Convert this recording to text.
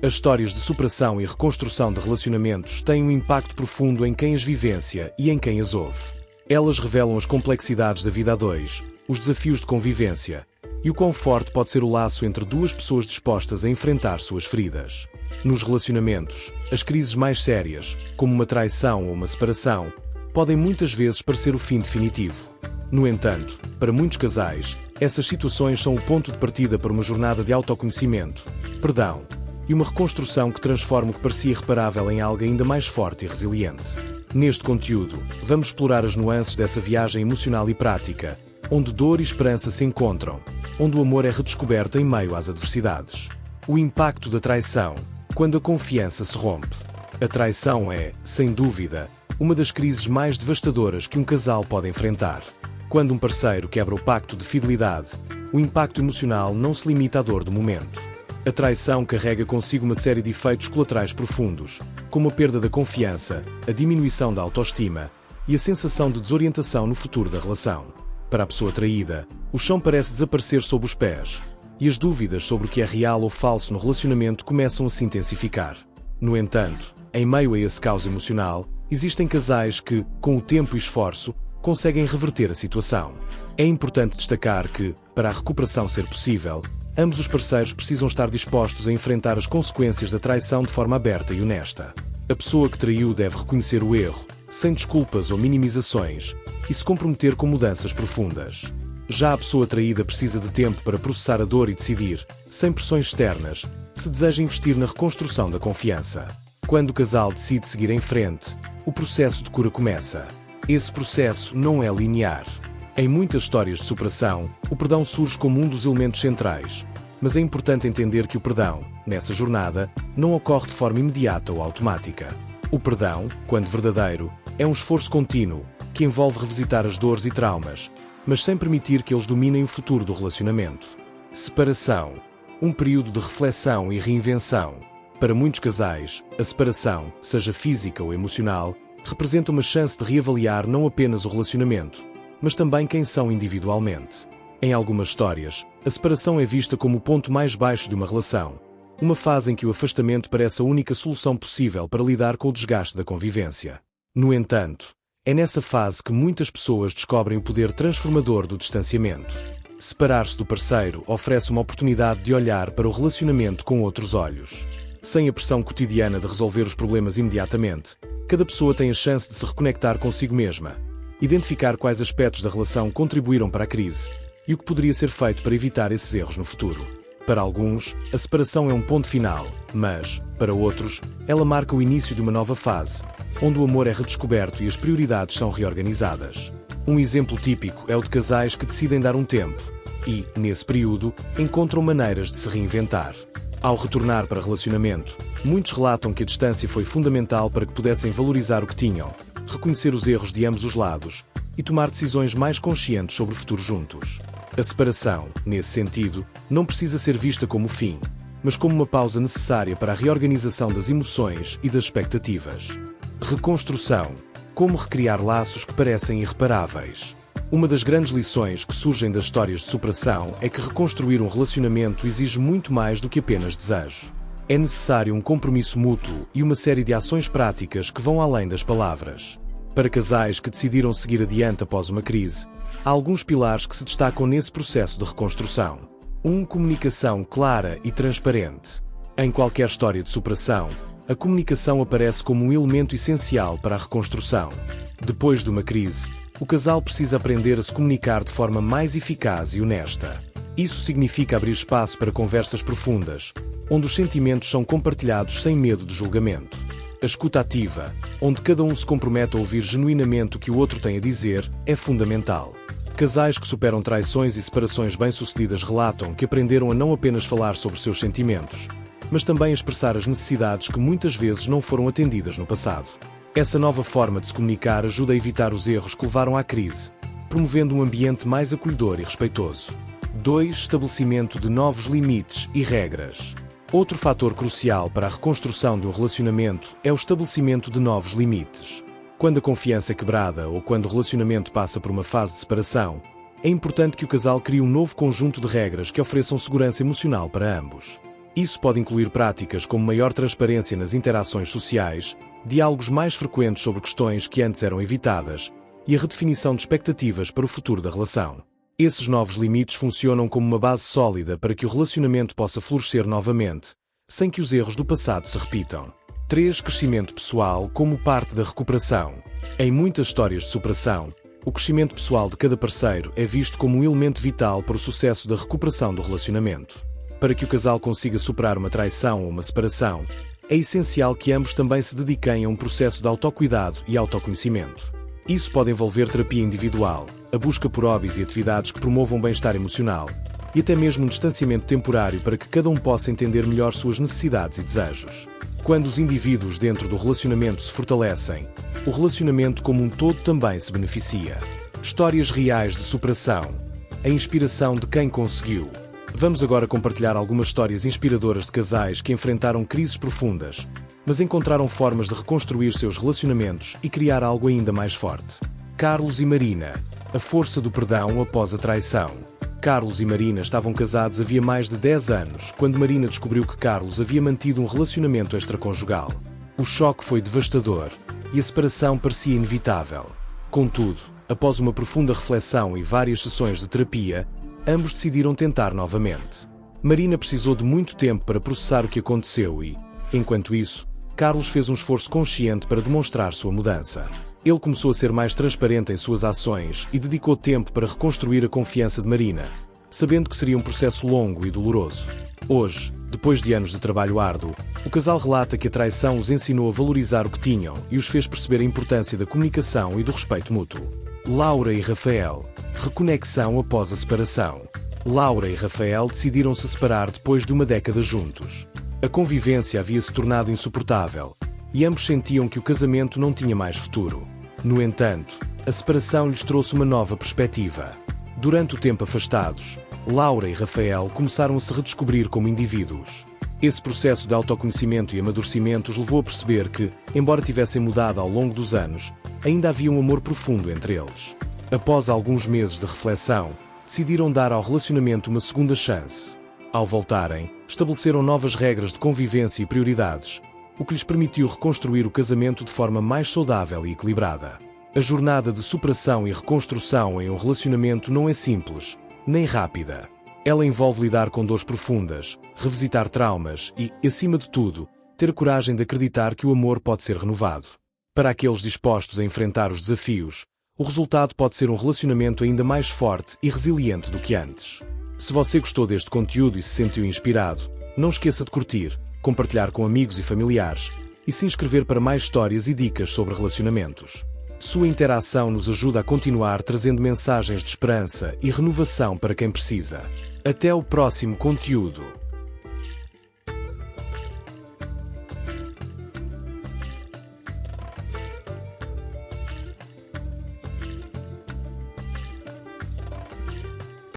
As histórias de superação e reconstrução de relacionamentos têm um impacto profundo em quem as vivencia e em quem as ouve. Elas revelam as complexidades da vida a dois, os desafios de convivência e o quão forte pode ser o laço entre duas pessoas dispostas a enfrentar suas feridas. Nos relacionamentos, as crises mais sérias, como uma traição ou uma separação, podem muitas vezes parecer o fim definitivo. No entanto, para muitos casais, essas situações são o ponto de partida para uma jornada de autoconhecimento, perdão e uma reconstrução que transforma o que parecia irreparável em algo ainda mais forte e resiliente. Neste conteúdo, vamos explorar as nuances dessa viagem emocional e prática, onde dor e esperança se encontram, onde o amor é redescoberto em meio às adversidades. O impacto da traição, quando a confiança se rompe. A traição é, sem dúvida, uma das crises mais devastadoras que um casal pode enfrentar. Quando um parceiro quebra o pacto de fidelidade, o impacto emocional não se limita à dor do momento. A traição carrega consigo uma série de efeitos colaterais profundos, como a perda da confiança, a diminuição da autoestima e a sensação de desorientação no futuro da relação. Para a pessoa traída, o chão parece desaparecer sob os pés, e as dúvidas sobre o que é real ou falso no relacionamento começam a se intensificar. No entanto, em meio a esse caos emocional, existem casais que, com o tempo e esforço, conseguem reverter a situação. É importante destacar que, para a recuperação ser possível, ambos os parceiros precisam estar dispostos a enfrentar as consequências da traição de forma aberta e honesta. A pessoa que traiu deve reconhecer o erro, sem desculpas ou minimizações, e se comprometer com mudanças profundas. Já a pessoa traída precisa de tempo para processar a dor e decidir, sem pressões externas, se deseja investir na reconstrução da confiança. Quando o casal decide seguir em frente, o processo de cura começa. Esse processo não é linear. Em muitas histórias de superação, o perdão surge como um dos elementos centrais, mas é importante entender que o perdão, nessa jornada, não ocorre de forma imediata ou automática. O perdão, quando verdadeiro, é um esforço contínuo, que envolve revisitar as dores e traumas, mas sem permitir que eles dominem o futuro do relacionamento. Separação. Um período de reflexão e reinvenção. Para muitos casais, a separação, seja física ou emocional, representa uma chance de reavaliar não apenas o relacionamento, mas também quem são individualmente. Em algumas histórias, a separação é vista como o ponto mais baixo de uma relação, uma fase em que o afastamento parece a única solução possível para lidar com o desgaste da convivência. No entanto, é nessa fase que muitas pessoas descobrem o poder transformador do distanciamento. Separar-se do parceiro oferece uma oportunidade de olhar para o relacionamento com outros olhos. Sem a pressão cotidiana de resolver os problemas imediatamente, cada pessoa tem a chance de se reconectar consigo mesma, identificar quais aspectos da relação contribuíram para a crise e o que poderia ser feito para evitar esses erros no futuro. Para alguns, a separação é um ponto final, mas, para outros, ela marca o início de uma nova fase, onde o amor é redescoberto e as prioridades são reorganizadas. Um exemplo típico é o de casais que decidem dar um tempo e, nesse período, encontram maneiras de se reinventar. Ao retornar para relacionamento, muitos relatam que a distância foi fundamental para que pudessem valorizar o que tinham, reconhecer os erros de ambos os lados e tomar decisões mais conscientes sobre o futuro juntos. A separação, nesse sentido, não precisa ser vista como o fim, mas como uma pausa necessária para a reorganização das emoções e das expectativas. Reconstrução. Como recriar laços que parecem irreparáveis. Uma das grandes lições que surgem das histórias de superação é que reconstruir um relacionamento exige muito mais do que apenas desejo. É necessário um compromisso mútuo e uma série de ações práticas que vão além das palavras. Para casais que decidiram seguir adiante após uma crise, há alguns pilares que se destacam nesse processo de reconstrução. 1. Comunicação clara e transparente. Em qualquer história de superação, a comunicação aparece como um elemento essencial para a reconstrução. Depois de uma crise, o casal precisa aprender a se comunicar de forma mais eficaz e honesta. Isso significa abrir espaço para conversas profundas, onde os sentimentos são compartilhados sem medo de julgamento. A escuta ativa, onde cada um se compromete a ouvir genuinamente o que o outro tem a dizer, é fundamental. Casais que superam traições e separações bem-sucedidas relatam que aprenderam a não apenas falar sobre seus sentimentos, mas também a expressar as necessidades que muitas vezes não foram atendidas no passado. Essa nova forma de se comunicar ajuda a evitar os erros que levaram à crise, promovendo um ambiente mais acolhedor e respeitoso. 2. Estabelecimento de novos limites e regras. Outro fator crucial para a reconstrução de um relacionamento é o estabelecimento de novos limites. Quando a confiança é quebrada ou quando o relacionamento passa por uma fase de separação, é importante que o casal crie um novo conjunto de regras que ofereçam segurança emocional para ambos. Isso pode incluir práticas como maior transparência nas interações sociais, diálogos mais frequentes sobre questões que antes eram evitadas, e a redefinição de expectativas para o futuro da relação. Esses novos limites funcionam como uma base sólida para que o relacionamento possa florescer novamente, sem que os erros do passado se repitam. 3. Crescimento pessoal como parte da recuperação. Em muitas histórias de superação, o crescimento pessoal de cada parceiro é visto como um elemento vital para o sucesso da recuperação do relacionamento. Para que o casal consiga superar uma traição ou uma separação, é essencial que ambos também se dediquem a um processo de autocuidado e autoconhecimento. Isso pode envolver terapia individual, a busca por hobbies e atividades que promovam o bem-estar emocional, e até mesmo um distanciamento temporário para que cada um possa entender melhor suas necessidades e desejos. Quando os indivíduos dentro do relacionamento se fortalecem, o relacionamento como um todo também se beneficia. Histórias reais de superação. A inspiração de quem conseguiu. Vamos agora compartilhar algumas histórias inspiradoras de casais que enfrentaram crises profundas, mas encontraram formas de reconstruir seus relacionamentos e criar algo ainda mais forte. Carlos e Marina. A força do perdão após a traição. Carlos e Marina estavam casados havia mais de 10 anos, quando Marina descobriu que Carlos havia mantido um relacionamento extraconjugal. O choque foi devastador, e a separação parecia inevitável. Contudo, após uma profunda reflexão e várias sessões de terapia, ambos decidiram tentar novamente. Marina precisou de muito tempo para processar o que aconteceu e, enquanto isso, Carlos fez um esforço consciente para demonstrar sua mudança. Ele começou a ser mais transparente em suas ações e dedicou tempo para reconstruir a confiança de Marina, sabendo que seria um processo longo e doloroso. Hoje, depois de anos de trabalho árduo, o casal relata que a traição os ensinou a valorizar o que tinham e os fez perceber a importância da comunicação e do respeito mútuo. Laura e Rafael. Reconexão após a separação. Laura e Rafael decidiram se separar depois de uma década juntos. A convivência havia se tornado insuportável, e ambos sentiam que o casamento não tinha mais futuro. No entanto, a separação lhes trouxe uma nova perspectiva. Durante o tempo afastados, Laura e Rafael começaram a se redescobrir como indivíduos. Esse processo de autoconhecimento e amadurecimento os levou a perceber que, embora tivessem mudado ao longo dos anos, ainda havia um amor profundo entre eles. Após alguns meses de reflexão, decidiram dar ao relacionamento uma segunda chance. Ao voltarem, estabeleceram novas regras de convivência e prioridades, o que lhes permitiu reconstruir o casamento de forma mais saudável e equilibrada. A jornada de superação e reconstrução em um relacionamento não é simples, nem rápida. Ela envolve lidar com dores profundas, revisitar traumas e, acima de tudo, ter a coragem de acreditar que o amor pode ser renovado. Para aqueles dispostos a enfrentar os desafios, o resultado pode ser um relacionamento ainda mais forte e resiliente do que antes. Se você gostou deste conteúdo e se sentiu inspirado, não esqueça de curtir, compartilhar com amigos e familiares e se inscrever para mais histórias e dicas sobre relacionamentos. Sua interação nos ajuda a continuar trazendo mensagens de esperança e renovação para quem precisa. Até o próximo conteúdo.